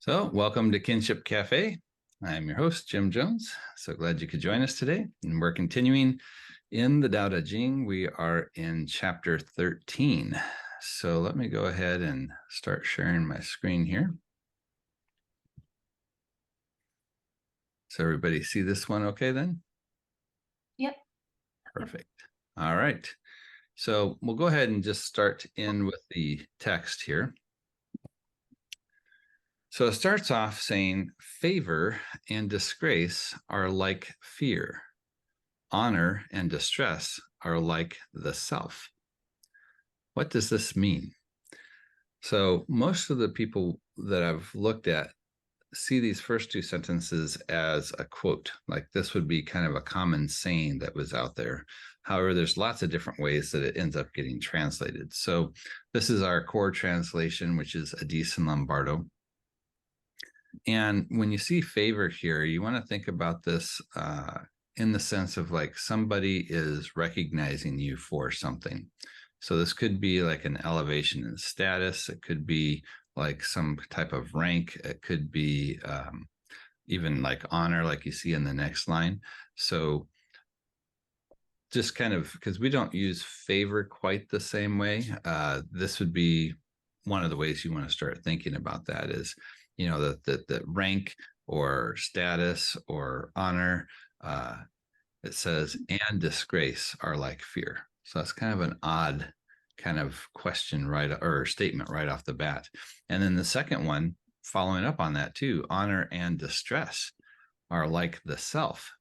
So, welcome to Kinship Cafe. I'm your host, Jim Jones. So glad you could join us today. And we're continuing in the Daodejing. We are in chapter 13. So let me go ahead and start sharing my screen here. So everybody see this one okay then? Yep. Perfect. All right. So we'll go ahead and just start in with the text here. So it starts off saying, favor and disgrace are like fear. Honor and distress are like the self. What does this mean? So most of the people that I've looked at see these first two sentences as a quote, like this would be kind of a common saying that was out there. However, there's lots of different ways that it ends up getting translated. So this is our core translation, which is Addiss and Lombardo. And when you see favor here, you want to think about this in the sense of like somebody is recognizing you for something. So this could be like an elevation in status. It could be like some type of rank. It could be even like honor, like you see in the next line. So just kind of, because we don't use favor quite the same way, this would be one of the ways you want to start thinking about that is, you know, the rank or status or honor, it says, and disgrace are like fear. So that's kind of an odd kind of question or statement right off the bat. And then the second one, following up on that too, honor and distress are like the self.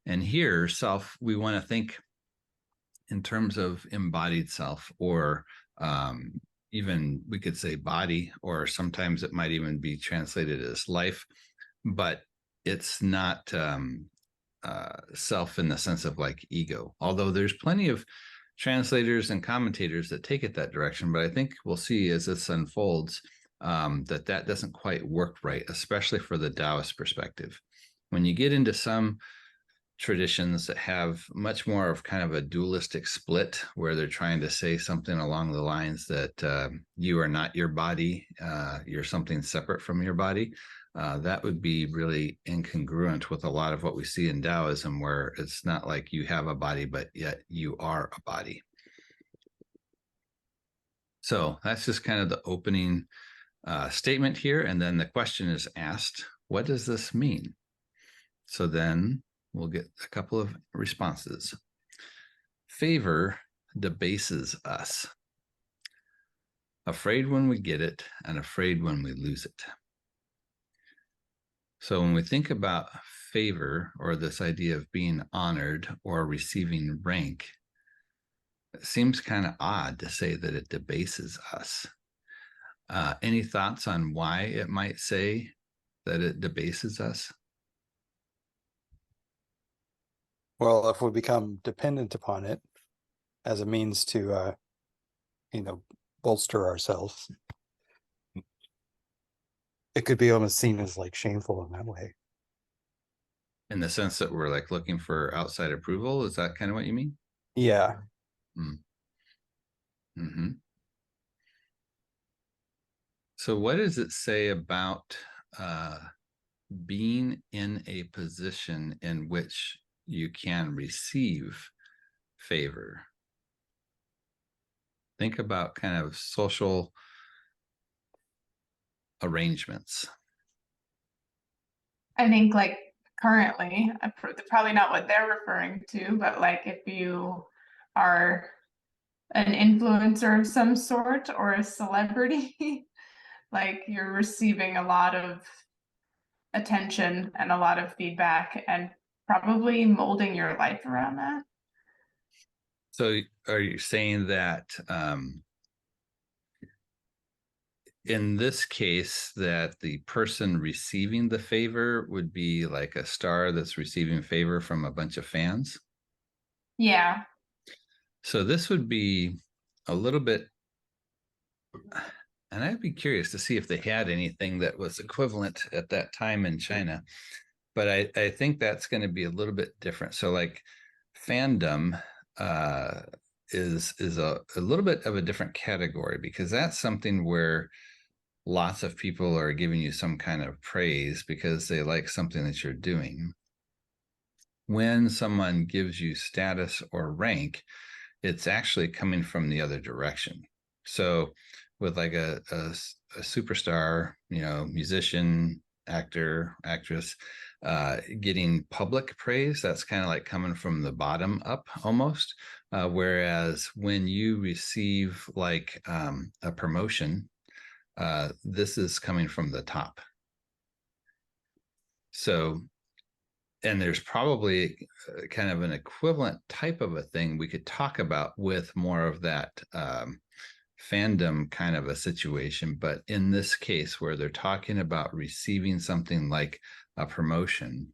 And here, self, we want to think in terms of embodied self, or even we could say body, or sometimes it might even be translated as life, but it's not self in the sense of like ego, although there's plenty of translators and commentators that take it that direction. But I think we'll see as this unfolds that doesn't quite work right, especially for the Taoist perspective. When you get into some traditions that have much more of kind of a dualistic split where they're trying to say something along the lines that you are not your body, you're something separate from your body, that would be really incongruent with a lot of what we see in Taoism, where it's not like you have a body, but yet you are a body. So that's just kind of the opening statement here. And then the question is asked, what does this mean? So then we'll get a couple of responses. Favor debases us. Afraid when we get it and afraid when we lose it. So when we think about favor, or this idea of being honored or receiving rank, it seems kind of odd to say that it debases us. Any thoughts on why it might say that it debases us? Well, if we become dependent upon it as a means to, bolster ourselves, it could be almost seen as like shameful in that way. In the sense that we're like looking for outside approval? Is that kind of what you mean? Yeah. Mm-hmm. So what does it say about being in a position in which you can receive favor? Think about kind of social arrangements. I think like currently, probably not what they're referring to, but like if you are an influencer of some sort or a celebrity, like you're receiving a lot of attention and a lot of feedback and probably molding your life around that. So are you saying that in this case that the person receiving the favor would be like a star that's receiving favor from a bunch of fans? Yeah. So this would be a little bit, and I'd be curious to see if they had anything that was equivalent at that time in China. But I think that's going to be a little bit different. So like fandom is a little bit of a different category, because that's something where lots of people are giving you some kind of praise because they like something that you're doing. When someone gives you status or rank, it's actually coming from the other direction. So with like a superstar, musician, actor, actress, getting public praise, that's kind of like coming from the bottom up almost. Whereas when you receive like a promotion, this is coming from the top. So, and there's probably kind of an equivalent type of a thing we could talk about with more of that fandom kind of a situation. But in this case, where they're talking about receiving something like a promotion,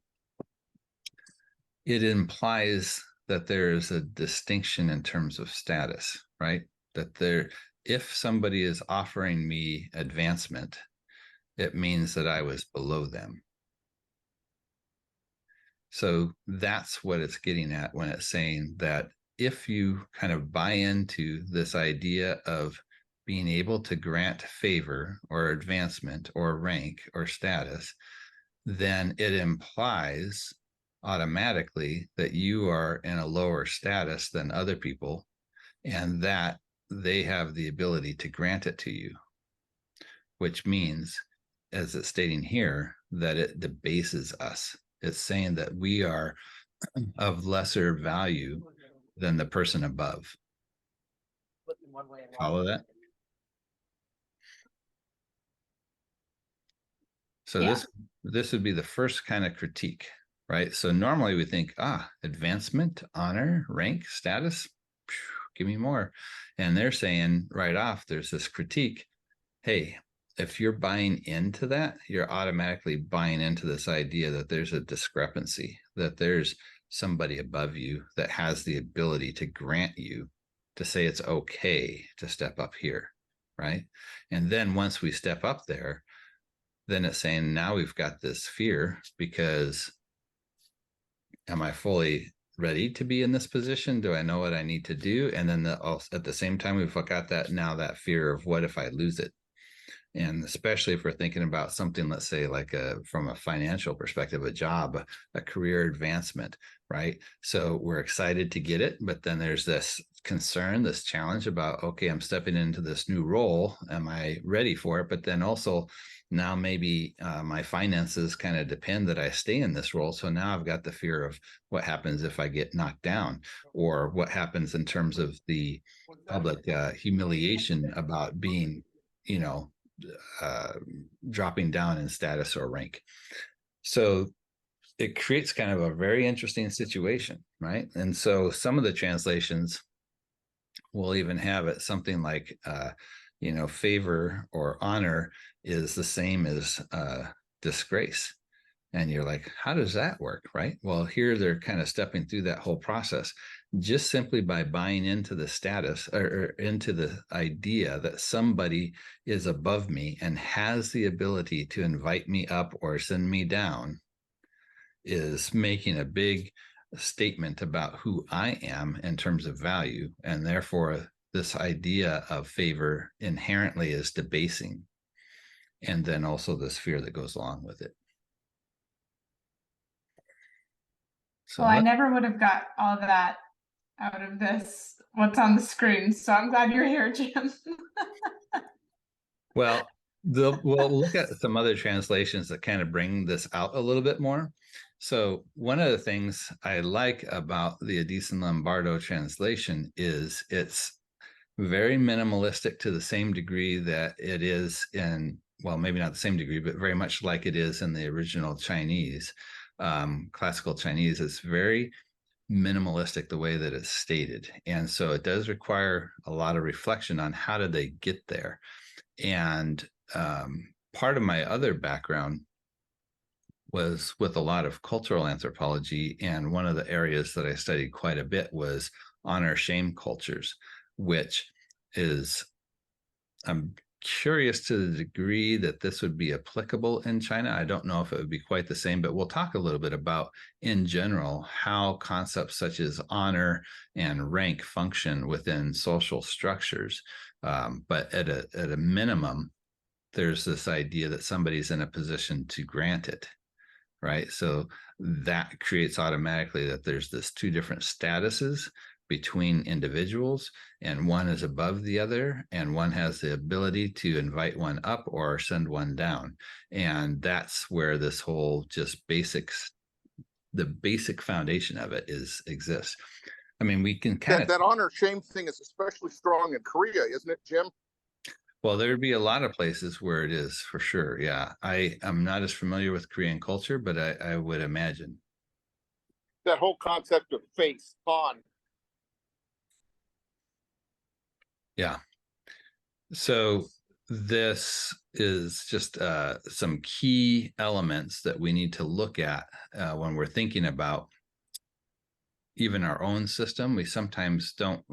it implies that there is a distinction in terms of status, right? That if somebody is offering me advancement, it means that I was below them. So that's what it's getting at when it's saying that if you kind of buy into this idea of being able to grant favor or advancement or rank or status, then it implies automatically that you are in a lower status than other people and that they have the ability to grant it to you, which means, as it's stating here, that it debases us. It's saying that we are of lesser value than the person above. Follow that? So Yeah. this would be the first kind of critique, right? So normally we think, advancement, honor, rank, status, give me more. And they're saying right off, there's this critique. Hey, if you're buying into that, you're automatically buying into this idea that there's a discrepancy, that there's somebody above you that has the ability to grant you to say it's okay to step up here, right? And then once we step up there, then it's saying now we've got this fear because am I fully ready to be in this position? Do I know what I need to do? And then at the same time, we've got that fear of what if I lose it? And especially if we're thinking about something, let's say like from a financial perspective, a job, a career advancement, right? So we're excited to get it, but then there's this concern, this challenge about, okay, I'm stepping into this new role. Am I ready for it? But then also now maybe my finances kind of depend that I stay in this role. So now I've got the fear of what happens if I get knocked down, or what happens in terms of the public humiliation about being, dropping down in status or rank. So it creates kind of a very interesting situation, right? And so some of the translations will even have it something like, favor or honor is the same as disgrace. And you're like, how does that work, right? Well, here they're kind of stepping through that whole process just simply by buying into the status or into the idea that somebody is above me and has the ability to invite me up or send me down is making a big statement about who I am in terms of value. And therefore, this idea of favor inherently is debasing. And then also this fear that goes along with it. So Well, I never would have got all of that out of this, what's on the screen. So I'm glad you're here, Jim. Well, we'll look at some other translations that kind of bring this out a little bit more. So one of the things I like about the Addiss and Lombardo translation is it's very minimalistic to the same degree that it is in, well, maybe not the same degree, but very much like it is in the original Chinese, classical Chinese. It's very minimalistic the way that it's stated. And so it does require a lot of reflection on how did they get there. And part of my other background was with a lot of cultural anthropology. And one of the areas that I studied quite a bit was honor shame cultures, which is, I'm curious to the degree that this would be applicable in China. I don't know if it would be quite the same, but we'll talk a little bit about, in general, how concepts such as honor and rank function within social structures. But at a minimum, there's this idea that somebody's in a position to grant it, right? So that creates automatically that there's this two different statuses between individuals, and one is above the other, and one has the ability to invite one up or send one down. And that's where this whole just the basic foundation of it exists. I mean, we can kind of that honor shame thing is especially strong in Korea, isn't it, Jim? Well, there'd be a lot of places where it is for sure. Yeah. I'm not as familiar with Korean culture, but I would imagine. That whole concept of face, on. Yeah. So this is just some key elements that we need to look at when we're thinking about even our own system. We sometimes don't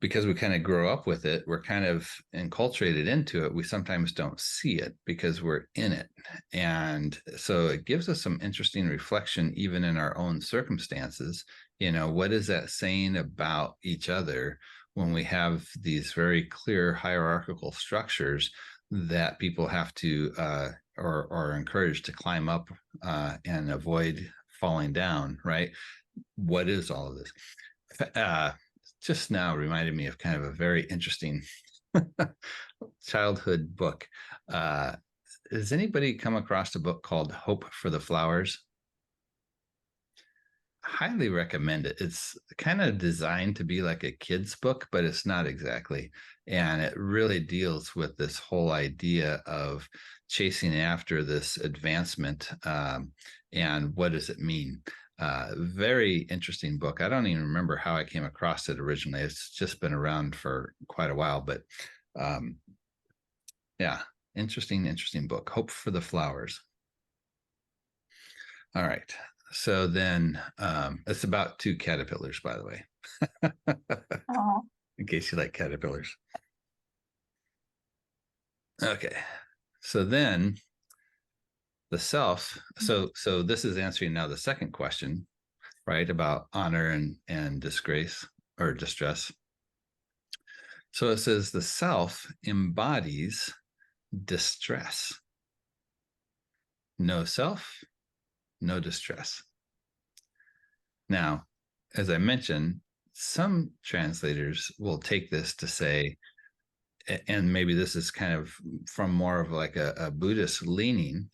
because we kind of grow up with it, we're kind of enculturated into it. We sometimes don't see it because we're in it. And so it gives us some interesting reflection, even in our own circumstances. What is that saying about each other when we have these very clear hierarchical structures that people have to, or are encouraged to climb up and avoid falling down, right? What is all of this? Just now reminded me of kind of a very interesting childhood book. Has anybody come across a book called Hope for the Flowers? Highly recommend it. It's kind of designed to be like a kid's book, but it's not exactly. And it really deals with this whole idea of chasing after this advancement, and what does it mean? Very interesting book. I don't even remember how I came across it originally. It's just been around for quite a while, but yeah, interesting book. Hope for the Flowers. All right. So then it's about two caterpillars, by the way, in case you like caterpillars. Okay. So then the self, so this is answering now the second question, right, about honor and disgrace or distress. So it says the self embodies distress. No self, no distress. Now, as I mentioned, some translators will take this to say, and maybe this is kind of from more of like a Buddhist leaning,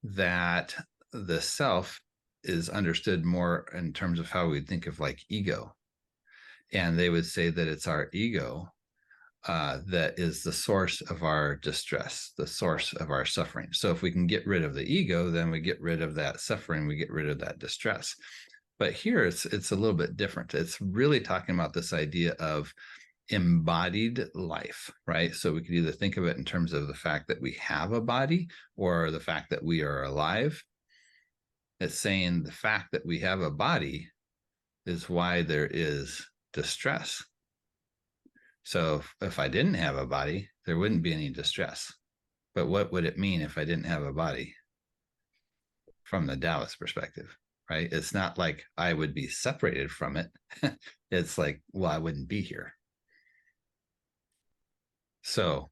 that the self is understood more in terms of how we think of like ego. And they would say that it's our ego that is the source of our distress, the source of our suffering. So if we can get rid of the ego, then we get rid of that suffering, we get rid of that distress. But here it's a little bit different. It's really talking about this idea of embodied life, right? So we could either think of it in terms of the fact that we have a body or the fact that we are alive. It's saying the fact that we have a body is why there is distress. So if I didn't have a body, there wouldn't be any distress. But what would it mean if I didn't have a body from the Taoist perspective, right? It's not like I would be separated from it. It's like, well, I wouldn't be here. So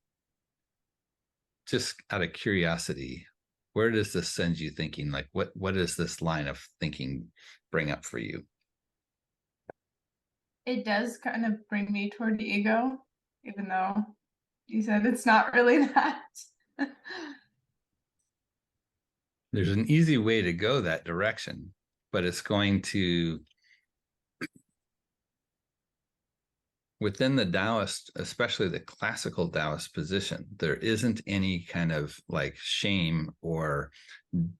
just out of curiosity, where does this send you thinking? Like, what does this line of thinking bring up for you? It does kind of bring me toward the ego, even though you said it's not really that. There's an easy way to go that direction, but it's going to, within the Taoist, especially the classical Taoist position, there isn't any kind of like shame or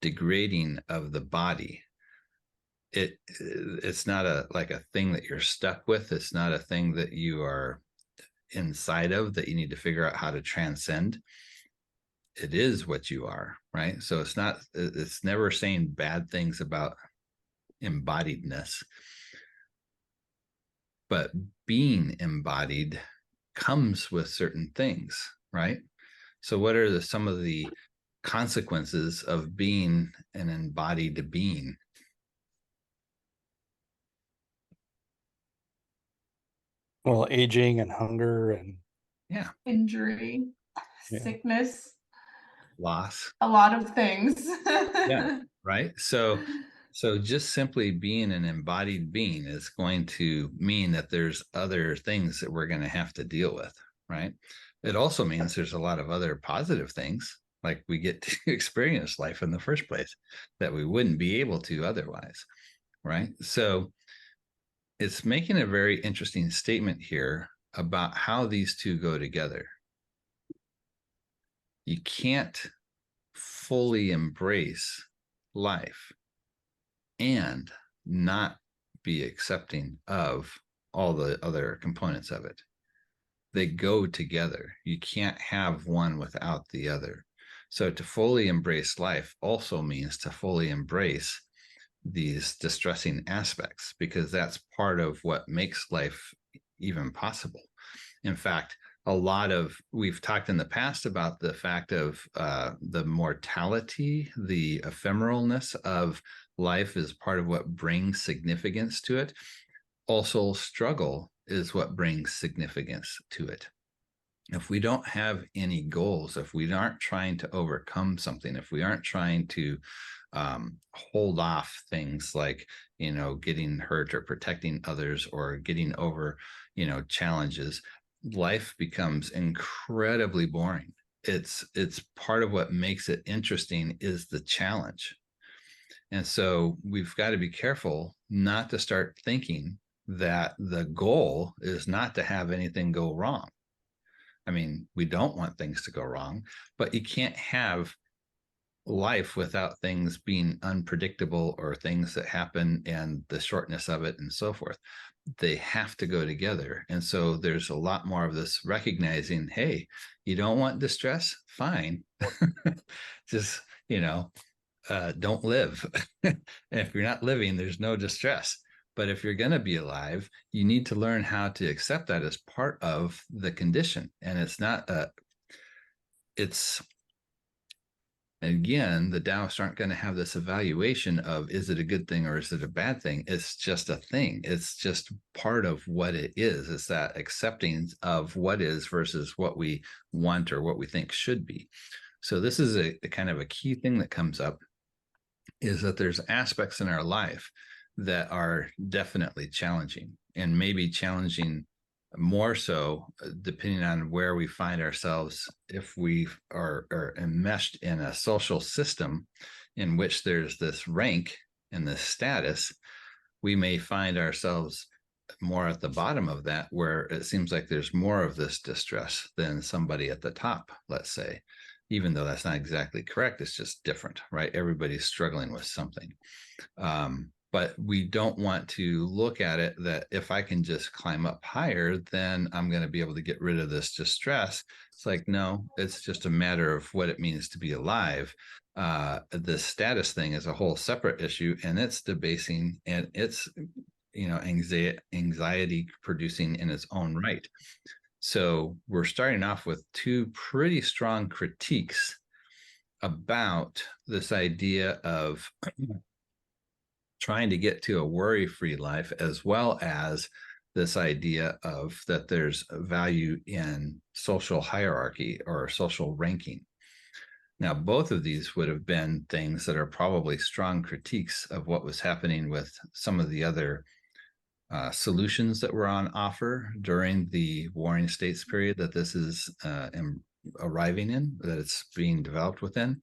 degrading of the body. It's not like a thing that you're stuck with. It's not a thing that you are inside of that you need to figure out how to transcend. It is what you are, right? So it's never saying bad things about embodiedness, but being embodied comes with certain things, right? So what are some of the consequences of being an embodied being? Well, aging and hunger and Yeah. Injury. Yeah. sickness, loss. a lot of things. Yeah. Right. So just simply being an embodied being is going to mean that there's other things that we're going to have to deal with, right? It also means there's a lot of other positive things, like we get to experience life in the first place that we wouldn't be able to otherwise, right? So it's making a very interesting statement here about how these two go together. You can't fully embrace life and not be accepting of all the other components of it. They go together. You can't have one without the other. So to fully embrace life also means to fully embrace these distressing aspects, because that's part of what makes life even possible. In fact, we've talked in the past about the fact of the mortality, the ephemeralness of life is part of what brings significance to it. Also, struggle is what brings significance to it. If we don't have any goals, if we aren't trying to overcome something, if we aren't trying to hold off things like, getting hurt or protecting others or getting over, challenges, life becomes incredibly boring. It's part of what makes it interesting is the challenge. And so we've got to be careful not to start thinking that the goal is not to have anything go wrong. I mean, we don't want things to go wrong, but you can't have life without things being unpredictable or things that happen and the shortness of it and so forth. They have to go together. And so there's a lot more of this recognizing, hey, you don't want distress? Fine. Just, don't live. And if you're not living, there's no distress. But if you're going to be alive, you need to learn how to accept that as part of the condition. And it's not and again, the Taoists aren't going to have this evaluation of, is it a good thing or is it a bad thing? It's just a thing. It's just part of what it is. It's that accepting of what is versus what we want or what we think should be. So this is a kind of a key thing that comes up, is that there's aspects in our life that are definitely challenging, and maybe challenging more so depending on where we find ourselves. If we are enmeshed in a social system in which there's this rank and this status, we may find ourselves more at the bottom of that, where it seems like there's more of this distress than somebody at the top, let's say, even though that's not exactly correct. It's just different, right? Everybody's struggling with something. But we don't want to look at it that if I can just climb up higher, then I'm going to be able to get rid of this distress. It's like, no, it's just a matter of what it means to be alive. The status thing is a whole separate issue, and it's debasing, and it's, anxiety producing in its own right. So we're starting off with two pretty strong critiques about this idea of trying to get to a worry-free life, as well as this idea of that there's value in social hierarchy or social ranking. Now, both of these would have been things that are probably strong critiques of what was happening with some of the other solutions that were on offer during the Warring States period that this is arriving in, that it's being developed within.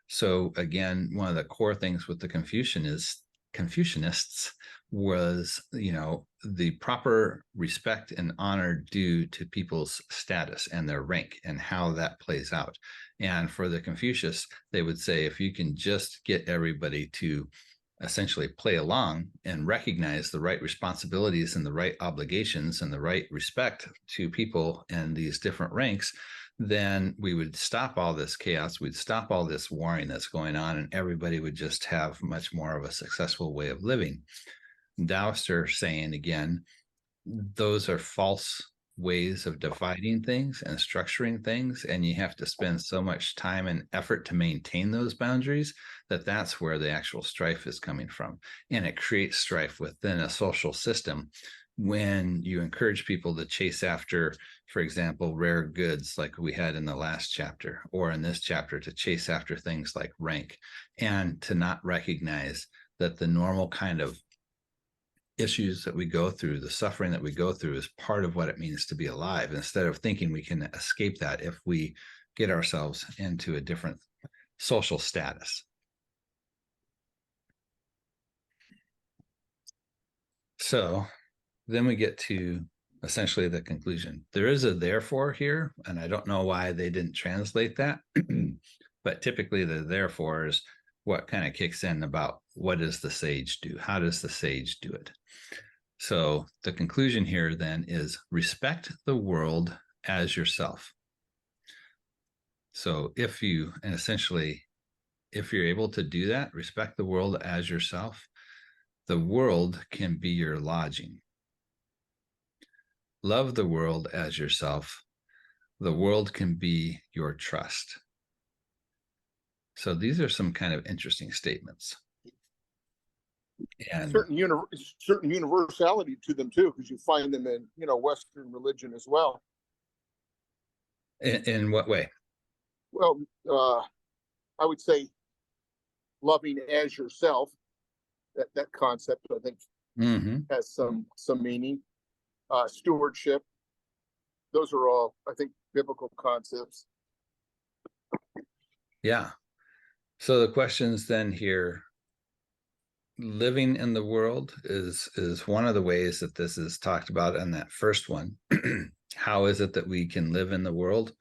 So again, one of the core things with the Confucianists was, the proper respect and honor due to people's status and their rank and how that plays out. And for the Confucius, they would say, if you can just get everybody to essentially play along and recognize the right responsibilities and the right obligations and the right respect to people in these different ranks, then we would stop all this chaos. We'd stop all this warring that's going on, and everybody would just have much more of a successful way of living. Taoists are saying, again, those are false ways of dividing things and structuring things, and you have to spend so much time and effort to maintain those boundaries that's where the actual strife is coming from. And it creates strife within a social system when you encourage people to chase after, for example, rare goods like we had in the last chapter, or in this chapter, to chase after things like rank, and to not recognize that the normal kind of issues that we go through, the suffering that we go through, is part of what it means to be alive, instead of thinking we can escape that if we get ourselves into a different social status. So then we get to essentially the conclusion. There is a therefore here, and I don't know why they didn't translate that, but typically the therefore is what kind of kicks in about what does the sage do? How does the sage do it? So the conclusion here then is respect the world as yourself. So if you, and essentially, if you're able to do that, respect the world as yourself, the world can be your lodging. Love the world as yourself, the world can be your trust. So these are some kind of interesting statements. And certain universality to them too, because you find them in, you know, Western religion as well. in what way? Well, I would say loving as yourself, that concept, I think, has some meaning. Stewardship, those are all, I think, biblical concepts. Yeah. So the questions then here, living in the world is one of the ways that this is talked about in that first one. How is it that we can live in the world?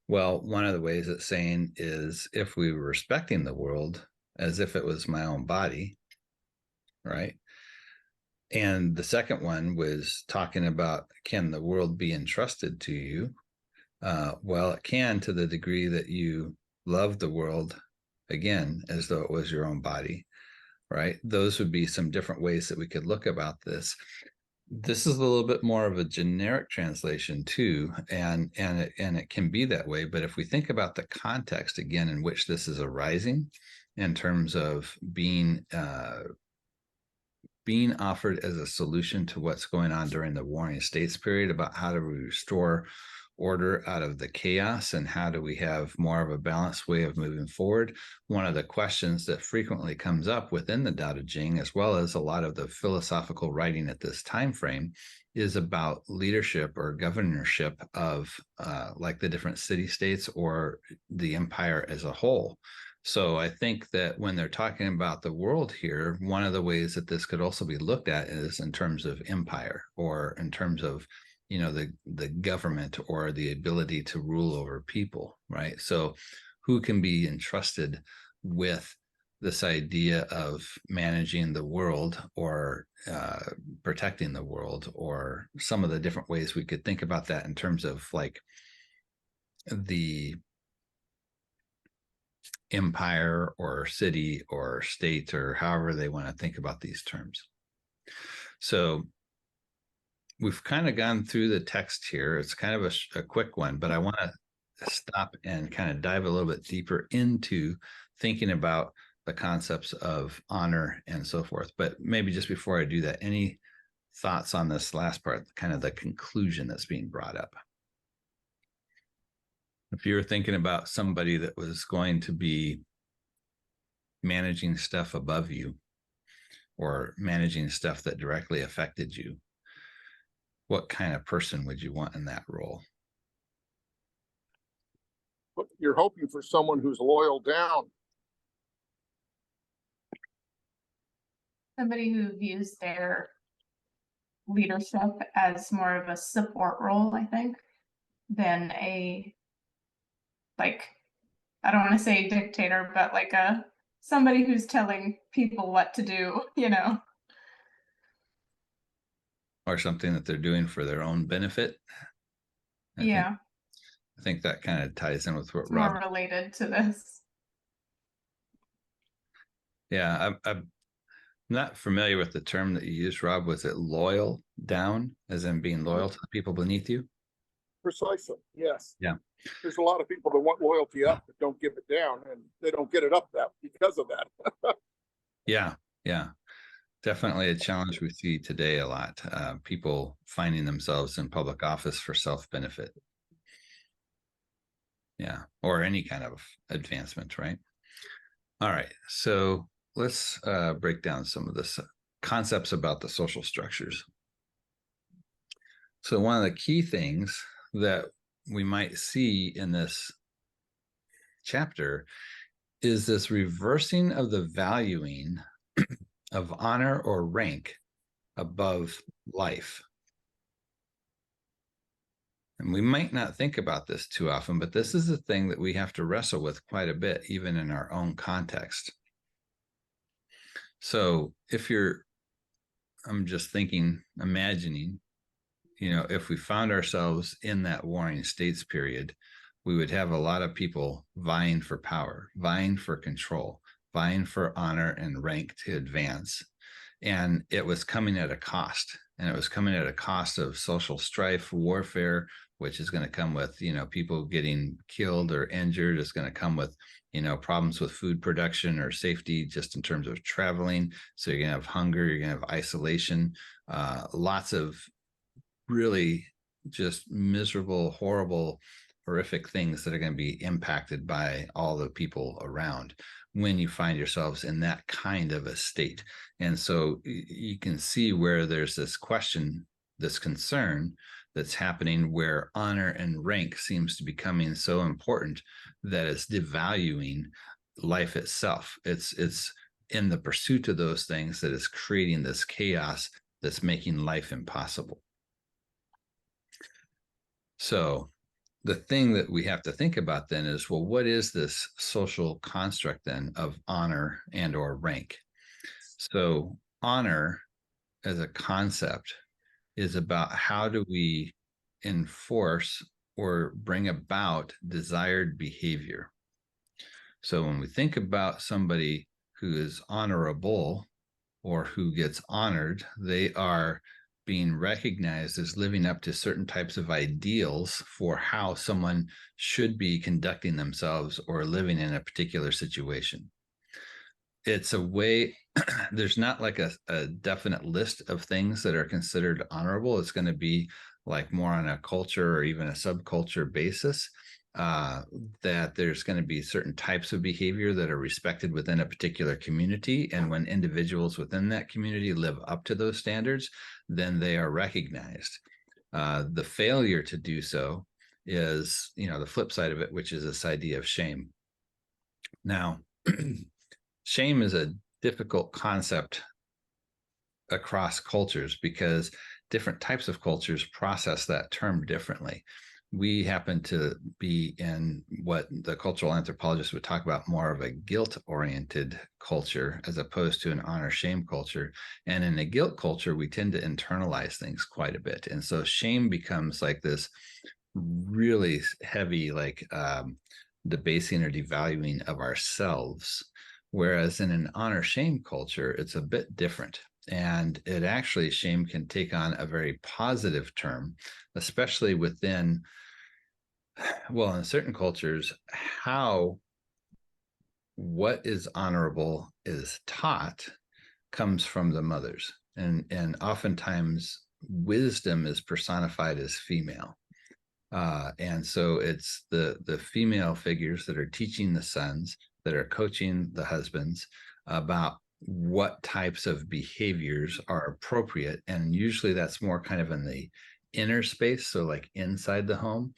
Well, one of the ways it's saying is if we were respecting the world as if it was my own body, right? And the second one was talking about, can the world be entrusted to you? Well, it can, to the degree that you love the world, again, as though it was your own body, right? Those would be some different ways that we could look about this. This is a little bit more of a generic translation too, and it can be that way. But if we think about the context again in which this is arising, in terms of being offered as a solution to what's going on during the Warring States period, about how do we restore order out of the chaos and how do we have more of a balanced way of moving forward. One of the questions that frequently comes up within the Tao Te Ching, as well as a lot of the philosophical writing at this time frame, is about leadership or governorship of like the different city-states or the empire as a whole. So I think that when they're talking about the world here, one of the ways that this could also be looked at is in terms of empire, or in terms of, you know, the government, or the ability to rule over people, right? So who can be entrusted with this idea of managing the world, or protecting the world, or some of the different ways we could think about that in terms of like the empire or city or state, or however they want to think about these terms. So we've kind of gone through the text here. It's kind of a quick one, but I want to stop and kind of dive a little bit deeper into thinking about the concepts of honor and so forth. But maybe just before I do that, any thoughts on this last part, kind of the conclusion that's being brought up? If you're thinking about somebody that was going to be managing stuff above you, or managing stuff that directly affected you, what kind of person would you want in that role? You're hoping for someone who's loyal down. Somebody who views their leadership as more of a support role, I think, than a, like, I don't want to say dictator, but like somebody who's telling people what to do, you know. Or something that they're doing for their own benefit. I think that kind of ties in with what it's Rob. more related to this. Yeah, I'm not familiar with the term that you used, Rob. Was it loyal down, as in being loyal to the people beneath you? Precisely, yes. Yeah. There's a lot of people that want loyalty up but don't give it down, and they don't get it up that because of that. Yeah, Definitely a challenge we see today a lot. People finding themselves in public office for self-benefit. Yeah, or any kind of advancement, right? All right, so let's break down some of the concepts about the social structures. So one of the key things that we might see in this chapter is this reversing of the valuing of honor or rank above life. And we might not think about this too often, but this is a thing that we have to wrestle with quite a bit, even in our own context. So if I'm just thinking, imagining, if we found ourselves in that warring states period, we would have a lot of people vying for power, vying for control, vying for honor and rank to advance. And it was coming at a cost. And it was coming at a cost of social strife, warfare, which is going to come with, people getting killed or injured. It's going to come with, problems with food production or safety, just in terms of traveling. So you're going to have hunger, you're going to have isolation, lots of really just miserable, horrible, horrific things that are going to be impacted by all the people around when you find yourselves in that kind of a state. And so you can see where there's this question, this concern that's happening, where honor and rank seems to be becoming so important that it's devaluing life itself. It's in the pursuit of those things that is creating this chaos that's making life impossible. So the thing that we have to think about then is, well, what is this social construct then of honor and or rank? So honor as a concept is about how do we enforce or bring about desired behavior. So when we think about somebody who is honorable or who gets honored, they are being recognized as living up to certain types of ideals for how someone should be conducting themselves or living in a particular situation. It's a way, there's not like a definite list of things that are considered honorable. It's going to be like more on a culture or even a subculture basis. That there's going to be certain types of behavior that are respected within a particular community. And when individuals within that community live up to those standards, then they are recognized. The failure to do so is, the flip side of it, which is this idea of shame. Now, shame is a difficult concept across cultures because different types of cultures process that term differently. We happen to be in what the cultural anthropologists would talk about more of a guilt-oriented culture as opposed to an honor-shame culture. And in a guilt culture, we tend to internalize things quite a bit. And so shame becomes like this really heavy, debasing or devaluing of ourselves. Whereas in an honor-shame culture, it's a bit different. And it actually, shame can take on a very positive term, especially within, in certain cultures, what is honorable is taught comes from the mothers. And oftentimes wisdom is personified as female. And so it's the female figures that are teaching the sons, that are coaching the husbands about what types of behaviors are appropriate. And usually that's more kind of in the inner space. So like inside the home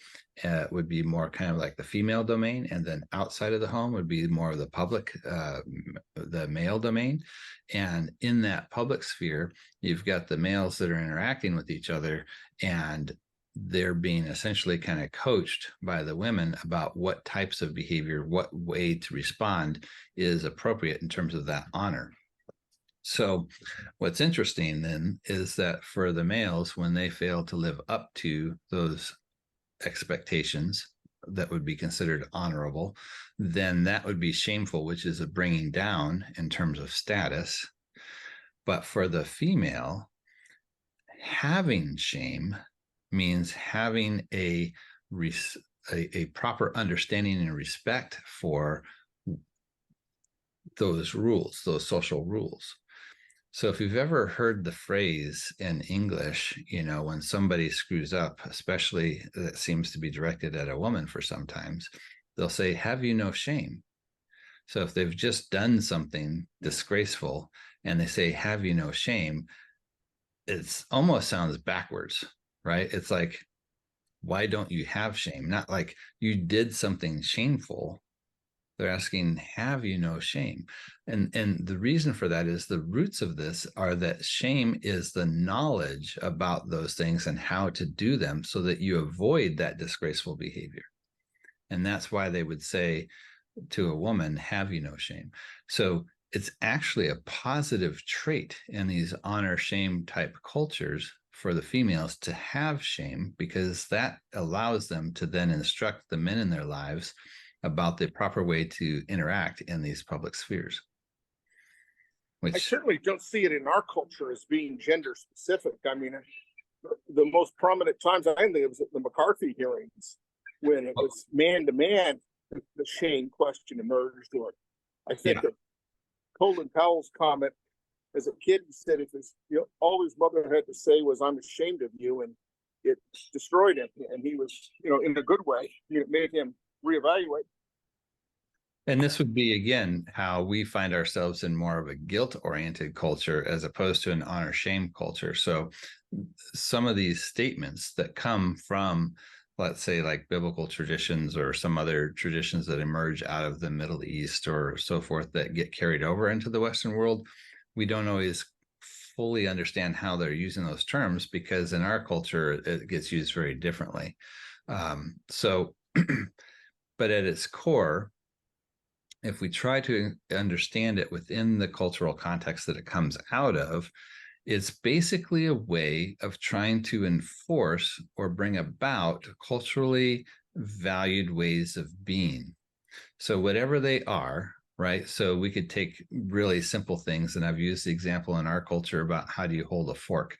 would be more kind of like the female domain. And then outside of the home would be more of the public, the male domain. And in that public sphere, you've got the males that are interacting with each other, and they're being essentially kind of coached by the women about what types of behavior, what way to respond is appropriate in terms of that honor. So what's interesting then is that for the males, when they fail to live up to those expectations that would be considered honorable, then that would be shameful, which is a bringing down in terms of status. But for the female, having shame means having a proper understanding and respect for those rules, those social rules. So if you've ever heard the phrase in English, when somebody screws up, especially that seems to be directed at a woman for sometimes, they'll say, "Have you no shame?" So if they've just done something disgraceful and they say, "Have you no shame?" It almost sounds backwards, right? It's like, why don't you have shame? Not like you did something shameful. They're asking, have you no shame? And the reason for that is the roots of this are that shame is the knowledge about those things and how to do them so that you avoid that disgraceful behavior. And that's why they would say to a woman, have you no shame? So it's actually a positive trait in these honor shame type cultures for the females to have shame, because that allows them to then instruct the men in their lives about the proper way to interact in these public spheres. I certainly don't see it in our culture as being gender specific. I mean, the most prominent times I think it was at the McCarthy hearings when it was man to man, the shame question emerged. Or I think that Colin Powell's comment as a kid, he said, if his, all his mother had to say was, "I'm ashamed of you," and it destroyed him. And he was, in a good way, it made him reevaluate. And this would be, again, how we find ourselves in more of a guilt-oriented culture as opposed to an honor-shame culture. So some of these statements that come from, let's say, like biblical traditions or some other traditions that emerge out of the Middle East or so forth that get carried over into the Western world, we don't always fully understand how they're using those terms, because in our culture, it gets used very differently. But at its core, if we try to understand it within the cultural context that it comes out of, it's basically a way of trying to enforce or bring about culturally valued ways of being. So whatever they are, right? So we could take really simple things, and I've used the example in our culture about how do you hold a fork.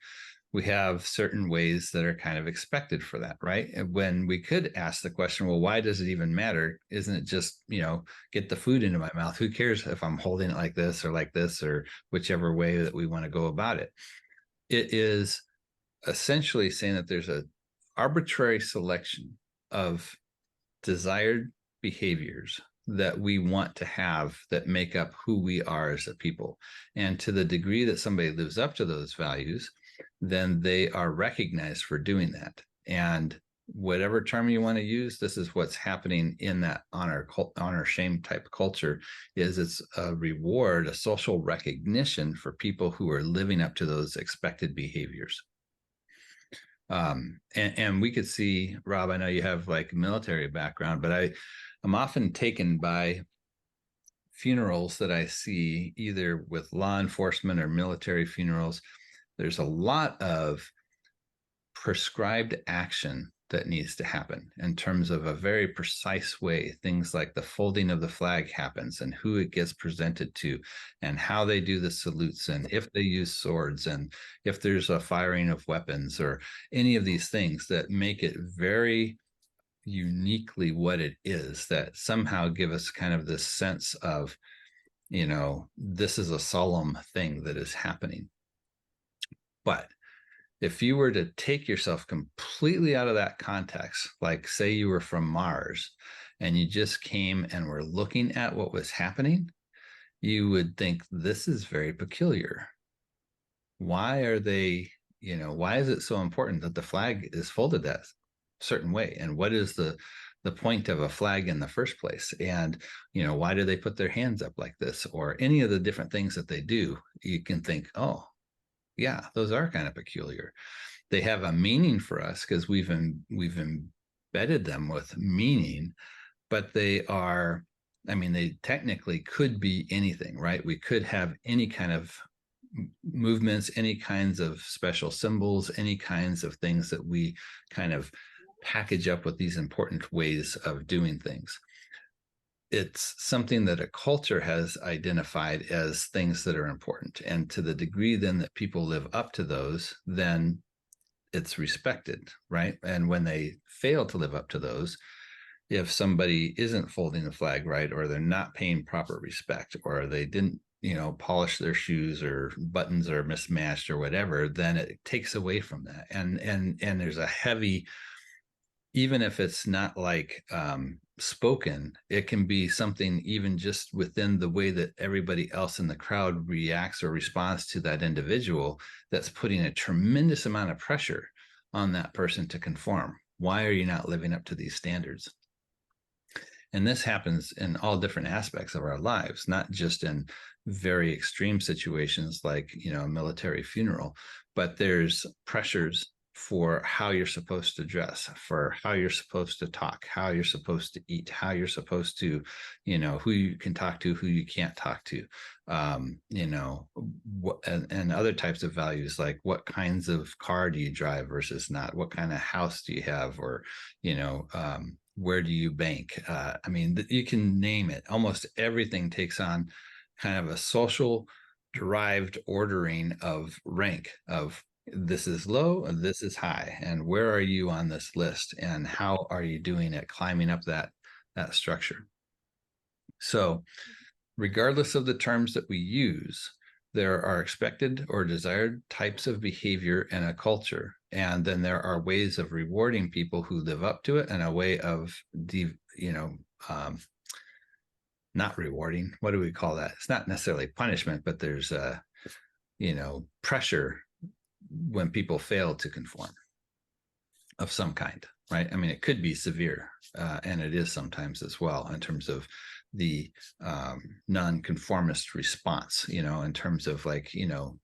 We have certain ways that are kind of expected for that, right? And when we could ask the question, well, why does it even matter? Isn't it just, get the food into my mouth? Who cares if I'm holding it like this or whichever way that we want to go about it? It is essentially saying that there's an arbitrary selection of desired behaviors that we want to have that make up who we are as a people. And to the degree that somebody lives up to those values, then they are recognized for doing that. And whatever term you want to use, this is what's happening in that honor shame type culture. Is it's a reward, a social recognition for people who are living up to those expected behaviors. And we could see, Rob, I know you have like military background, but I'm often taken by funerals that I see either with law enforcement or military funerals. There's a lot of prescribed action that needs to happen in terms of a very precise way. Things like the folding of the flag happens and who it gets presented to and how they do the salutes and if they use swords and if there's a firing of weapons or any of these things that make it very uniquely what it is, that somehow give us kind of this sense of, this is a solemn thing that is happening. But if you were to take yourself completely out of that context, like say you were from Mars and you just came and were looking at what was happening, you would think this is very peculiar. Why are they, why is it so important that the flag is folded that certain way? And what is the point of a flag in the first place? And, why do they put their hands up like this? Or any of the different things that they do, you can think, oh, yeah, those are kind of peculiar. They have a meaning for us because we've embedded them with meaning, but they are, they technically could be anything, right? We could have any kind of movements, any kinds of special symbols, any kinds of things that we kind of package up with these important ways of doing things. It's something that a culture has identified as things that are important. And to the degree then that people live up to those, then it's respected, right? And when they fail to live up to those, if somebody isn't folding the flag right, or they're not paying proper respect, or they didn't polish their shoes, or buttons are mismatched or whatever, then it takes away from that. And there's a heavy, even if it's not like spoken, it can be something even just within the way that everybody else in the crowd reacts or responds to that individual, that's putting a tremendous amount of pressure on that person to conform. Why are you not living up to these standards? And this happens in all different aspects of our lives, not just in very extreme situations like, a military funeral, but there's pressures for how you're supposed to dress, for how you're supposed to talk, how you're supposed to eat, how you're supposed to, who you can talk to, who you can't talk to, and other types of values, like what kinds of car do you drive versus not, what kind of house do you have, or, where do you bank? You can name it. Almost everything takes on kind of a social derived ordering of rank, of this is low and this is high, and where are you on this list, and how are you doing at climbing up that structure. So regardless of the terms that we use, there are expected or desired types of behavior in a culture, and then there are ways of rewarding people who live up to it, and a way of not rewarding. What do we call that? It's not necessarily punishment, but there's pressure when people fail to conform of some kind, right? It could be severe, and it is sometimes as well, in terms of the non-conformist response, in terms of like,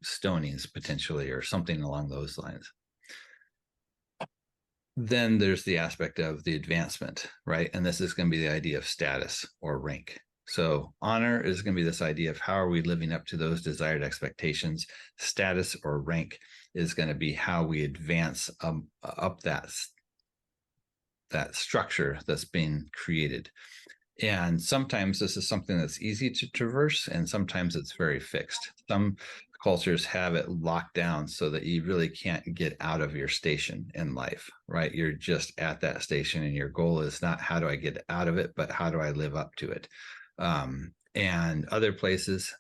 stonings potentially, or something along those lines. Then there's the aspect of the advancement, right? And this is going to be the idea of status or rank. So honor is going to be this idea of how are we living up to those desired expectations. Status or rank is going to be how we advance up that structure that's being created. And sometimes this is something that's easy to traverse, and sometimes it's very fixed. Some cultures have it locked down so that you really can't get out of your station in life, right? You're just at that station, and your goal is not how do I get out of it, but how do I live up to it? And other places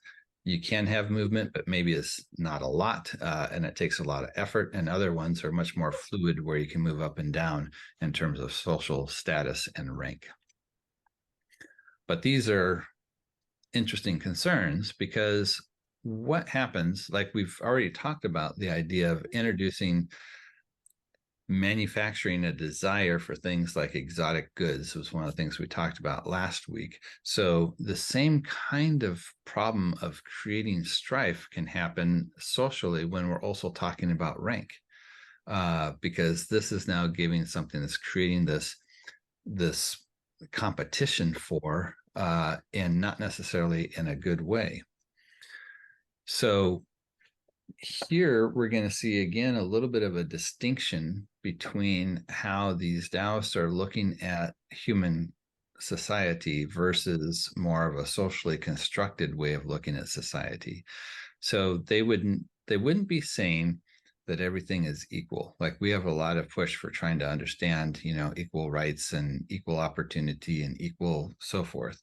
you can have movement, but maybe it's not a lot, and it takes a lot of effort. And other ones are much more fluid, where you can move up and down in terms of social status and rank. But these are interesting concerns, because what happens, like we've already talked about, the idea of introducing manufacturing a desire for things like exotic goods was one of the things we talked about last week. So the same kind of problem of creating strife can happen socially when we're also talking about rank, because this is now giving something that's creating this competition for, and not necessarily in a good way. So here we're going to see again a little bit of a distinction between how these Taoists are looking at human society versus more of a socially constructed way of looking at society. So they wouldn't be saying that everything is equal. Like we have a lot of push for trying to understand, equal rights and equal opportunity and equal so forth.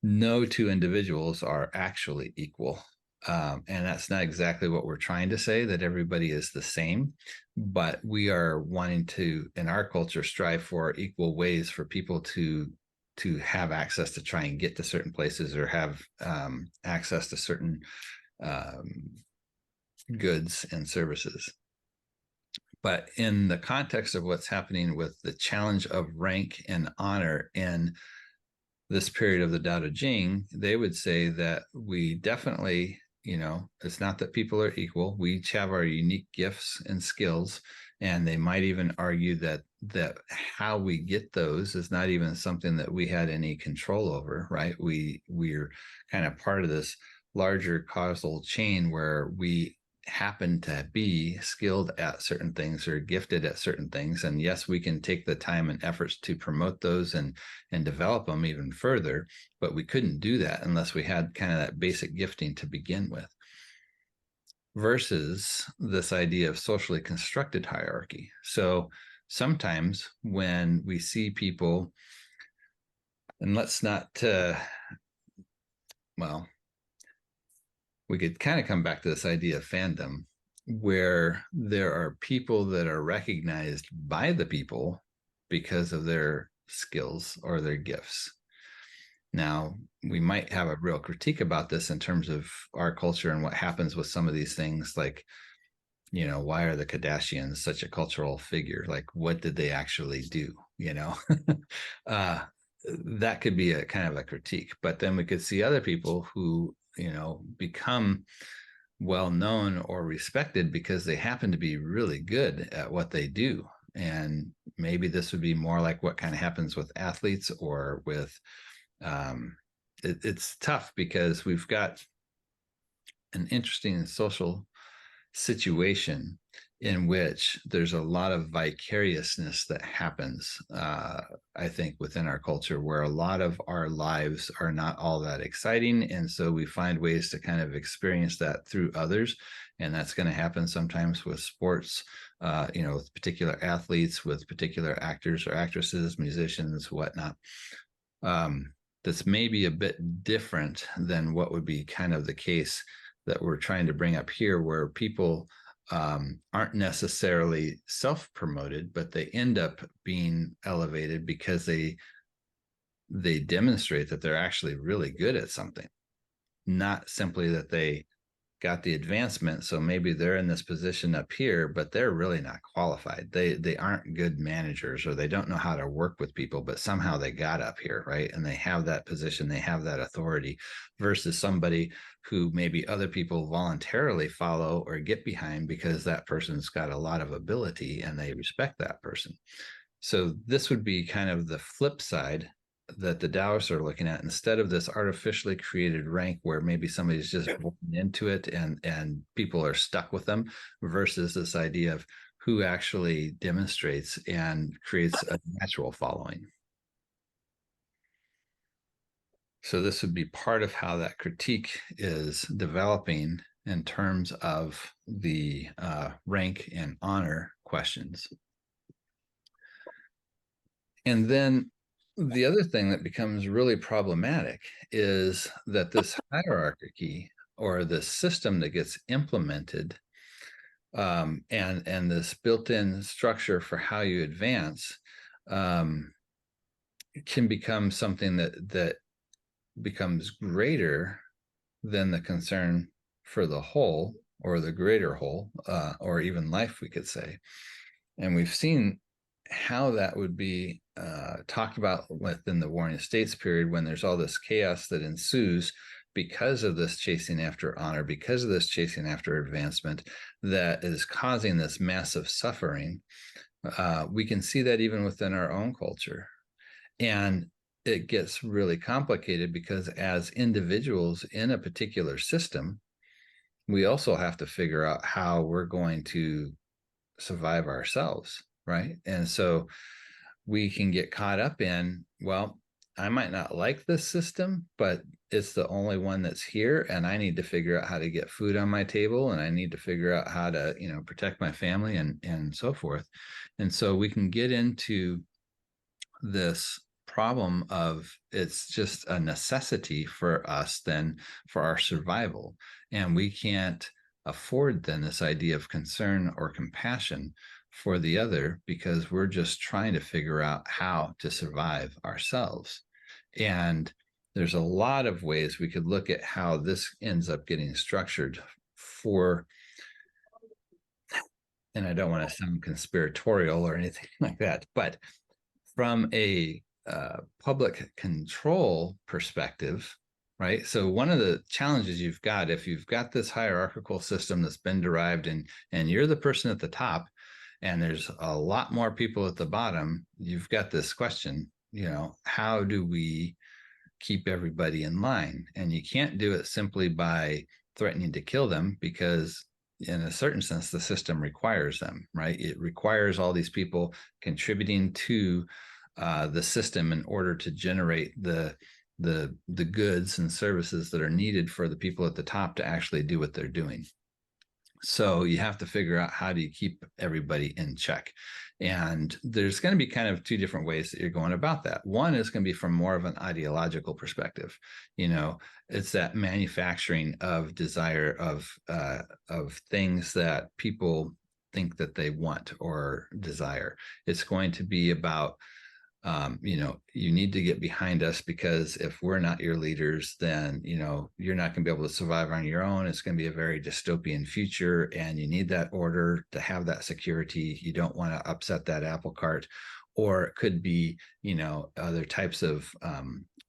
No two individuals are actually equal. And that's not exactly what we're trying to say, that everybody is the same, but we are wanting to, in our culture, strive for equal ways for people to have access to try and get to certain places, or have access to certain goods and services. But in the context of what's happening with the challenge of rank and honor in this period of the Daodejing, they would say that we definitely, it's not that people are equal. We each have our unique gifts and skills, and they might even argue that how we get those is not even something that we had any control over, right? We're kind of part of this larger causal chain where we happen to be skilled at certain things or gifted at certain things. And yes, we can take the time and efforts to promote those and develop them even further, but we couldn't do that unless we had kind of that basic gifting to begin with. Versus this idea of socially constructed hierarchy. So sometimes when we see people, and let's not, we could kind of come back to this idea of fandom, where there are people that are recognized by the people because of their skills or their gifts. Now, we might have a real critique about this in terms of our culture and what happens with some of these things, like, you know, why are the Kardashians such a cultural figure? Like, what did they actually do? You know, that could be a kind of a critique. But then we could see other people who, you know, become well known or respected because they happen to be really good at what they do. And maybe this would be more like what kind of happens with athletes or with, it's tough because we've got an interesting social situation in which there's a lot of vicariousness that happens, I think, within our culture, where a lot of our lives are not all that exciting. And so we find ways to kind of experience that through others. And that's going to happen sometimes with sports, you know, with particular athletes, with particular actors or actresses, musicians, whatnot. That's maybe a bit different than what would be kind of the case that we're trying to bring up here, where people aren't necessarily self-promoted, but they end up being elevated because they demonstrate that they're actually really good at something, not simply that they got the advancement. So maybe they're in this position up here, but they're really not qualified. They aren't good managers, or they don't know how to work with people, but somehow they got up here, right? And they have that position, they have that authority, versus somebody who maybe other people voluntarily follow or get behind because that person's got a lot of ability and they respect that person. So this would be kind of the flip side that the Taoists are looking at, instead of this artificially created rank where maybe somebody's just born into it and people are stuck with them, versus this idea of who actually demonstrates and creates a natural following. So this would be part of how that critique is developing in terms of the rank and honor questions. And then the other thing that becomes really problematic is that this hierarchy, or this system that gets implemented, and this built-in structure for how you advance, can become something that becomes greater than the concern for the whole, or the greater whole, or even life, we could say. And we've seen how that would be talked about within the Warring States period, when there's all this chaos that ensues because of this chasing after honor, because of this chasing after advancement, that is causing this massive suffering. We can see that even within our own culture. And it gets really complicated because as individuals in a particular system, we also have to figure out how we're going to survive ourselves, right? And so we can get caught up in, well, I might not like this system, but it's the only one that's here, and I need to figure out how to get food on my table, and I need to figure out how to, you know, protect my family and so forth. And so we can get into this problem of, it's just a necessity for us then for our survival, and we can't afford then this idea of concern or compassion for the other, because we're just trying to figure out how to survive ourselves. And there's a lot of ways we could look at how this ends up getting structured for, and I don't want to sound conspiratorial or anything like that, but from a public control perspective, right? So one of the challenges you've got, if you've got this hierarchical system that's been derived, and you're the person at the top, and there's a lot more people at the bottom, you've got this question, you know, how do we keep everybody in line? And you can't do it simply by threatening to kill them, because in a certain sense, the system requires them, right? It requires all these people contributing to the system in order to generate the goods and services that are needed for the people at the top to actually do what they're doing. So you have to figure out, how do you keep everybody in check? And there's going to be kind of two different ways that you're going about that. One is going to be from more of an ideological perspective. It's that manufacturing of desire of things that people think that they want or desire. It's going to be about, you need to get behind us, because if we're not your leaders, then, you're not going to be able to survive on your own. It's going to be a very dystopian future, and you need that order to have that security. You don't want to upset that apple cart. Or it could be, other types of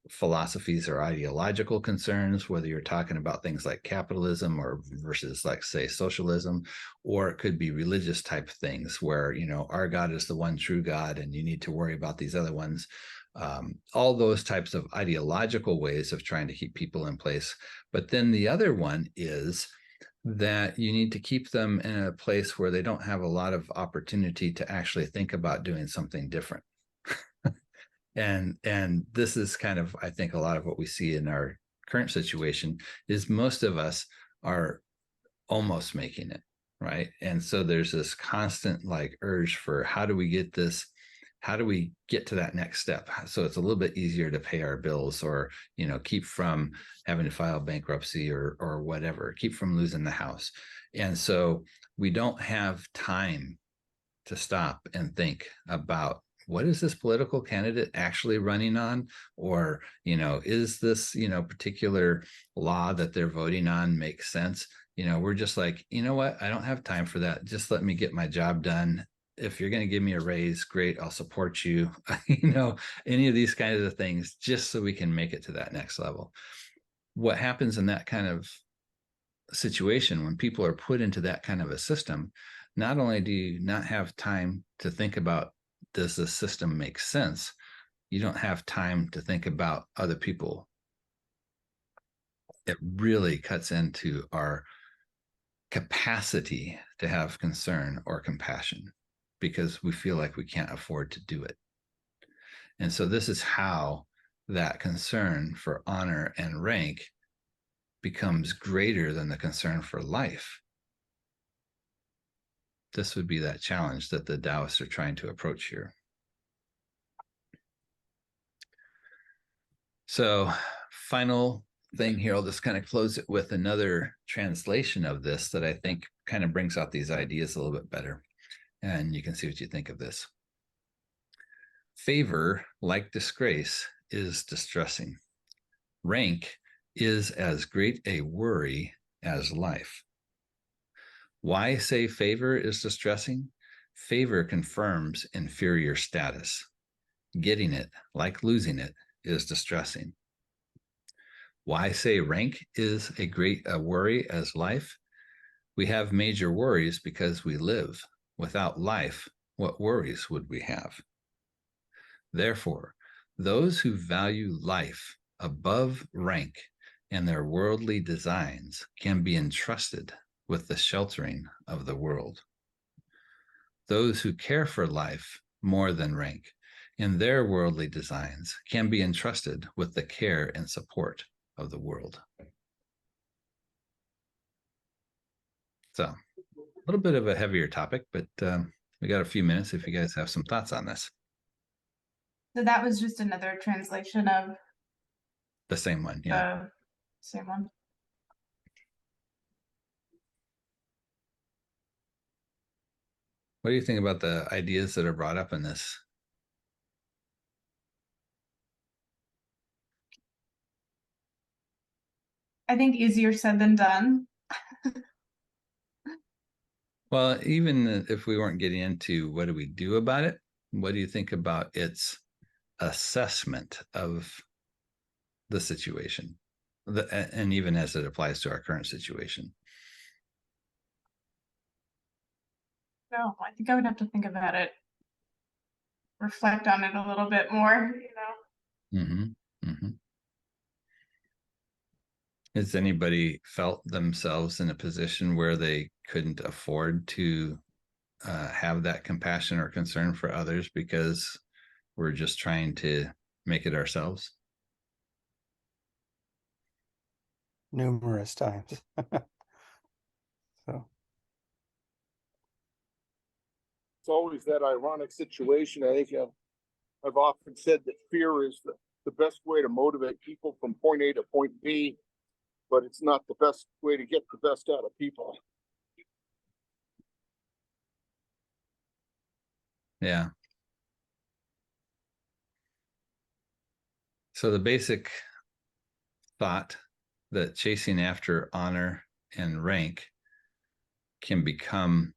philosophies or ideological concerns, whether you're talking about things like capitalism or versus, like, say, socialism. Or it could be religious type things where, our God is the one true God, and you need to worry about these other ones. All those types of ideological ways of trying to keep people in place. But then the other one is that you need to keep them in a place where they don't have a lot of opportunity to actually think about doing something different. And this is kind of, I think, a lot of what we see in our current situation is most of us are almost making it, right? And so there's this constant, like, urge for, how do we get to that next step, so it's a little bit easier to pay our bills, or keep from having to file bankruptcy, or whatever, keep from losing the house. And so we don't have time to stop and think about, what is this political candidate actually running on? Or, is this, particular law that they're voting on make sense? We're just like, you know what? I don't have time for that. Just let me get my job done. If you're going to give me a raise, great, I'll support you. Any of these kinds of things, just so we can make it to that next level. What happens in that kind of situation, when people are put into that kind of a system, not only do you not have time to think about, does the system make sense? You don't have time to think about other people. It really cuts into our capacity to have concern or compassion, because we feel like we can't afford to do it. And so this is how that concern for honor and rank becomes greater than the concern for life. This would be that challenge that the Taoists are trying to approach here. So, final thing here, I'll just kind of close it with another translation of this that I think kind of brings out these ideas a little bit better. And you can see what you think of this. Favor, like disgrace, is distressing. Rank is as great a worry as life. Why say favor is distressing? Favor confirms inferior status. Getting it, like losing it, is distressing. Why say rank is a worry as life? We have major worries because we live. Without life, what worries would we have? Therefore, those who value life above rank and their worldly designs can be entrusted with the sheltering of the world. Those who care for life more than rank in their worldly designs can be entrusted with the care and support of the world. So, a little bit of a heavier topic, but we got a few minutes if you guys have some thoughts on this. So that was just another translation of the same one, yeah. Same one. What do you think about the ideas that are brought up in this? I think easier said than done. Well, even if we weren't getting into what do we do about it, what do you think about its assessment of the situation, and even as it applies to our current situation? No, I think I would have to think about it, reflect on it a little bit more, Has anybody felt themselves in a position where they couldn't afford to have that compassion or concern for others because we're just trying to make it ourselves? Numerous times. So it's always that ironic situation. I think I've often said that fear is the best way to motivate people from point A to point B, but it's not the best way to get the best out of people. Yeah. So the basic thought that chasing after honor and rank can become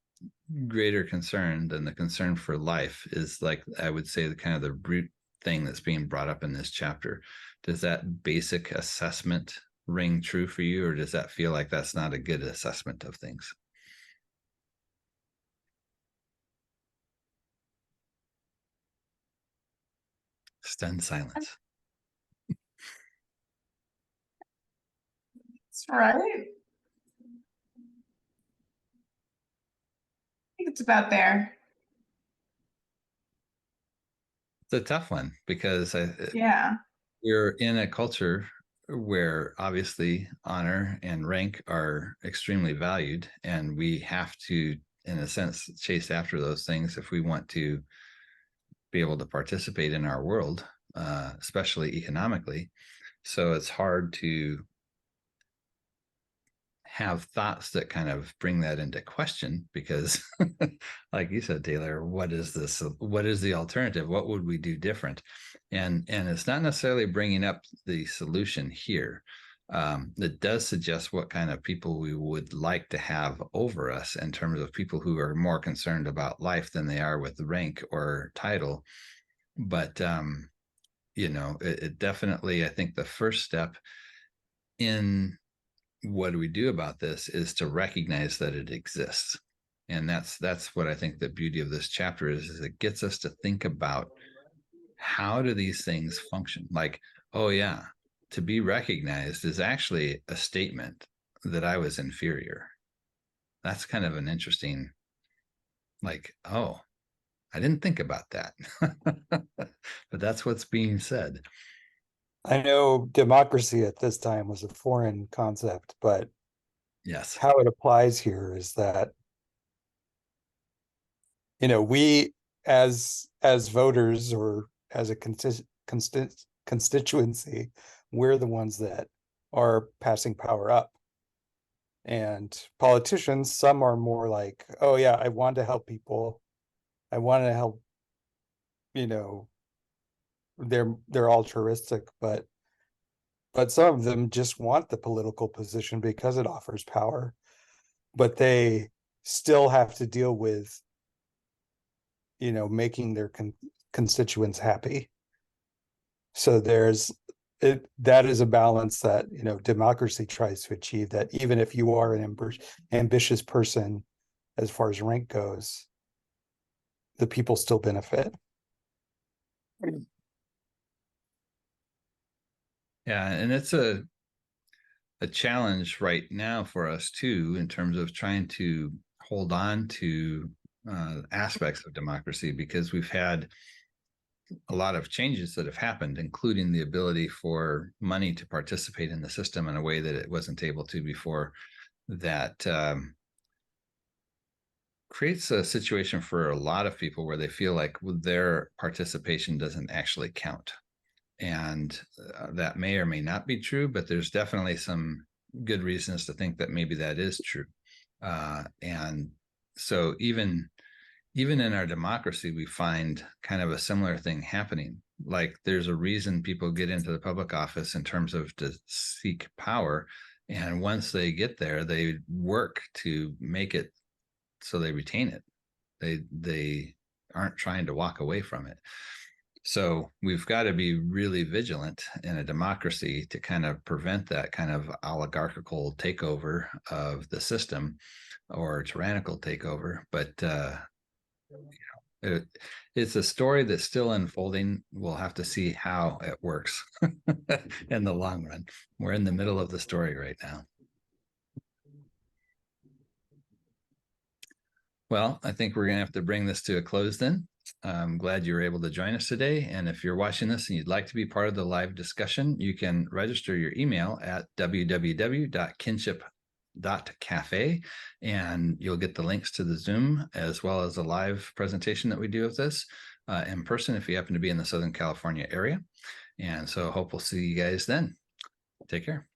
greater concern than the concern for life is, like, I would say, the kind of the root thing that's being brought up in this chapter. Does that basic assessment ring true for you, or does that feel like that's not a good assessment of things? Stunned silence. That's right. I think it's about there. It's a tough one because Yeah. we're in a culture where obviously honor and rank are extremely valued, and we have to, in a sense, chase after those things if we want to be able to participate in our world, especially economically. So it's hard to have thoughts that kind of bring that into question because like you said, Taylor, what is this? What is the alternative? What would we do different? And it's not necessarily bringing up the solution here. It does suggest what kind of people we would like to have over us in terms of people who are more concerned about life than they are with rank or title. But it definitely, I think the first step in what do we do about this is to recognize that it exists. And that's what I think the beauty of this chapter is it gets us to think about, how do these things function? Like, oh yeah, to be recognized is actually a statement that I was inferior. That's kind of an interesting, like, oh, I didn't think about that. But that's what's being said. I know democracy at this time was a foreign concept, but yes, how it applies here is that, we as voters or as a constituency, we're the ones that are passing power up. And politicians, some are more like, oh yeah, I want to help people. I want to help, they're altruistic, but some of them just want the political position because it offers power, but they still have to deal with, making their constituents happy. So that is a balance that, democracy tries to achieve, that even if you are an ambitious person, as far as rank goes, the people still benefit. Yeah, and it's a challenge right now for us too, in terms of trying to hold on to aspects of democracy, because we've had a lot of changes that have happened, including the ability for money to participate in the system in a way that it wasn't able to before. That creates a situation for a lot of people where they feel like their participation doesn't actually count. And that may or may not be true, but there's definitely some good reasons to think that maybe that is true. And so even in our democracy, we find kind of a similar thing happening. Like, there's a reason people get into the public office in terms of to seek power. And once they get there, they work to make it so they retain it. They aren't trying to walk away from it. So we've got to be really vigilant in a democracy to kind of prevent that kind of oligarchical takeover of the system, or tyrannical takeover. But it's a story that's still unfolding. We'll have to see how it works in the long run. We're in the middle of the story right now. Well, I think we're going to have to bring this to a close then. I'm glad you were able to join us today. And if you're watching this and you'd like to be part of the live discussion, you can register your email at www.kinship.com wellbeing.cafe, and you'll get the links to the Zoom as well as a live presentation that we do of this in person if you happen to be in the Southern California area. And so I hope we'll see you guys then. Take care.